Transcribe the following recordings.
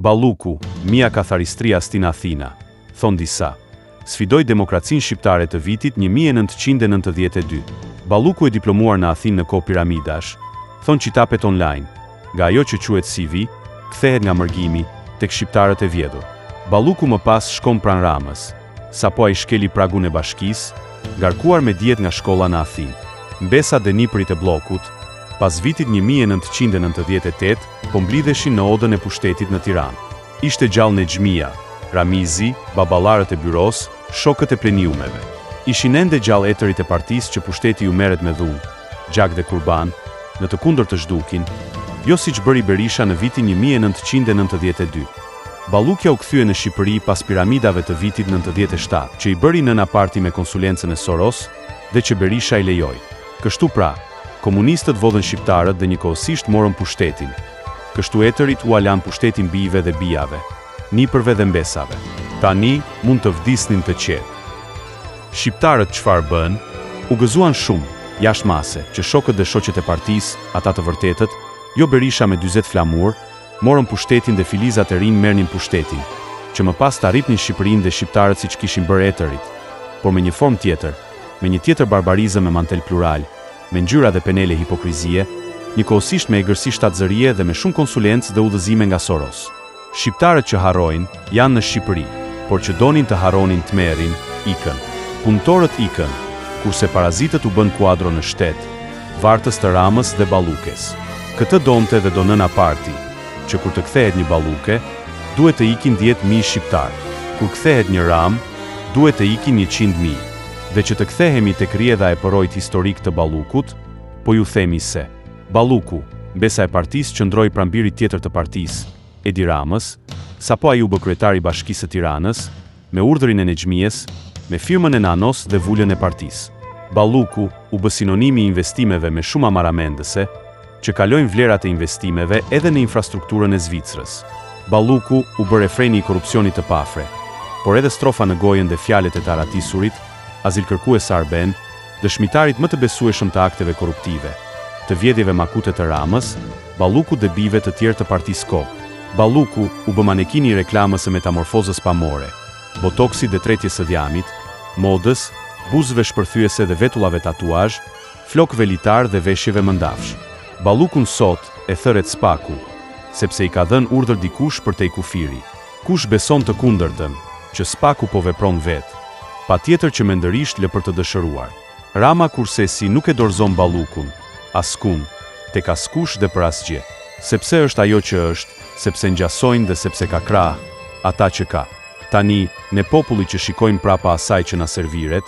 Balluku, mia katharistria stin Athina, thon disa. Sfidoi demokracinë shqiptare të vitit 1992. Balluku e diplomuar në Athinë në kohë piramidash, thon qitapet online, nga ajo që quhet CV, kthehet nga mërgimi tek shqiptarët e vjedhur. Balluku më pas shkon pranë Ramës, sapo ai shkeli pragun e bashkisë, ngarkuar me dijet nga shkolla në Athinë. Mbesa dënipërit e bllokut, pas vitit 1998, po mblidheshin në odën e pushtetit në Tiranë. Ishte gjallë Nexhmia, Ramizi, baballarët e byros, shokët e pleniumeve. Ishin ende gjallë etërit e partisë që pushteti ju merret me dhunë, gjak dhe kurban, në të kundërt të zhdukin, jo siç bëri Berisha në vitin 1992. Ballukja u kthye në Shqipëri pas piramidave të vitit 97, që i bëri nëna parti me konsulencën e Soros dhe që Berisha i lejoi. Kështu pra, komunistët vodhën shqiptarët dhe njëkohësisht morën pushtetin. Kështu etërit u alan pushtetin bijve dhe bijave, nipërve dhe mbesave. Tani mund të vdisnin të qetë. Shqiptarët çfarë bën? U gëzuan shumë, jashtë mase, që shokët dhe shoqet e partisë, ata të vërtetët, jo Berisha me 40 flamur, morën pushtetin dhe filizat e rinj merrnin pushtetin, që më pas të arripnin Shqipërinë dhe shqiptarët siç kishin bërë etërit, por me një formë tjetër, me një tjetër barbarizëm me mantel plural, me ngjyra dhe penele hipokrizie, njëkohësisht me egërsi shtatzërie dhe me shumë konsulencë dhe udhëzime nga Soros. Shqiptarët që harrojnë janë në Shqipëri, por që donin të harronin tmerrin, ikën. Punëtorët ikën, kurse parazitët u bën kuadro në shtet, vartës të Ramës dhe Ballukes. Këtë donte dhe do nëna parti, që kur të kthehet një Balluke, duhet të ikin 10.000 shqiptar. Kur kthehet një Ram, duhet të ikin 100.000. Dhe që të kthehemi tek rrjedha e porojt historik të Ballukut, po ju themi se Balluku, mbesa e partisë, qëndroi pranbirit tjetër të partisë, Edi Ramës, sapo ai u bë kryetari i Bashkisë së Tiranës, me urdhrin e Nexhmies, me firmën e Nanos dhe vulën e partisë. Balluku u bë sinonimi i investimeve me shumë amaramendëse, që kalojnë vlerat e investimeve edhe në infrastrukturën e Zvicrës. Balluku u bë refreni i korrupsionit të pafre, por edhe strofa në gojën dhe fjalët e të aratisurit, azilkërkues Arben, dëshmitarit më të besueshëm të akteve korruptive, të vjedhjeve makute të Ramës, Balluku dhe bijve të tjerë të partisë Ko. Balluku u bë manekini i reklamës së metamorfozës pamore, botoksit dhe tretjes së dhjamit, modës, buzëve shpërthyese dhe vetullave tatuazh, flokëve litar dhe veshjeve mëndafsh. Ballukun sot e thëret Spaku, sepse i ka dhënë urdhër dikush për te i kufiri. Kush beson të kundërtën, që Spaku po vepron vetë, patjetër që mendërisht lë për të dëshëruar. Rama kurse si nuk e dorëzon Ballukun, askun, tek askush dhe për asgjë, sepse është ajo që është, sepse ngjasojnë dhe sepse ka krah, ata që ka. Tani, ne populli që shikojmë prapa asaj që na serviret,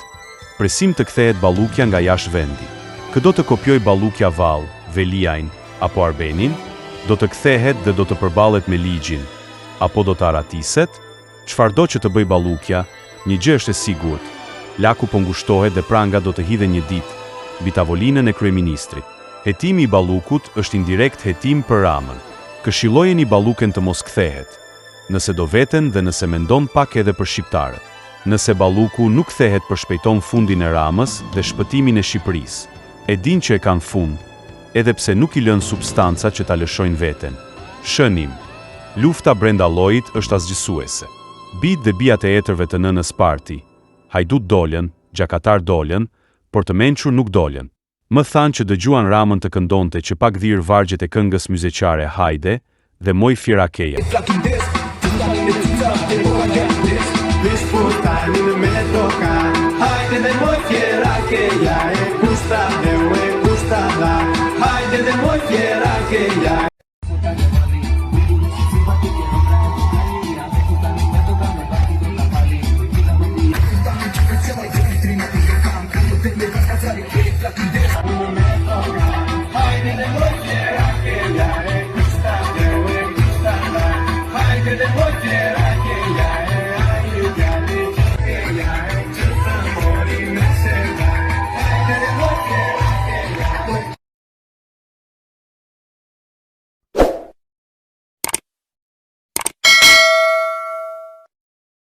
presim të kthehet Ballukja nga jashtë vendi. Këdo të kopjoj Ballukja Vall, Veliajn apo Arbenin, do të kthehet dhe do të përballet me ligjin, apo do të aratiset? Çfarëdo që të bëj Ballukja, një gjë është e sigurt, laku po ngushtohet dhe pranga do të hidhe një ditë mbi tavolinën e kryeministrit. Hetimi i Ballukut është indirekt hetim për Ramën. Këshillojeni Balluken të mos kthehet, nëse do veten dhe nëse mendon pak edhe për shqiptarët. Nëse Balluku nuk kthehet, përshpejton fundin e Ramës dhe shpëtimin e Shqipërisë. E din që e kanë fund, edhe pse nuk i lën substanca që ta lëshojnë veten. Shënim, lufta brenda llojit është asgjësuese. Bijt dhe bijat e etërve të nënës parti, hajdut dolën, gjakatar dolën, por të mençur nuk dolën. Më thanë që dëgjuan Ramën të këndonte që pak dhirë vargjet e këngës myzeqare Hajde dhe Moj Firakeja. Hajde dhe moj fiera que ya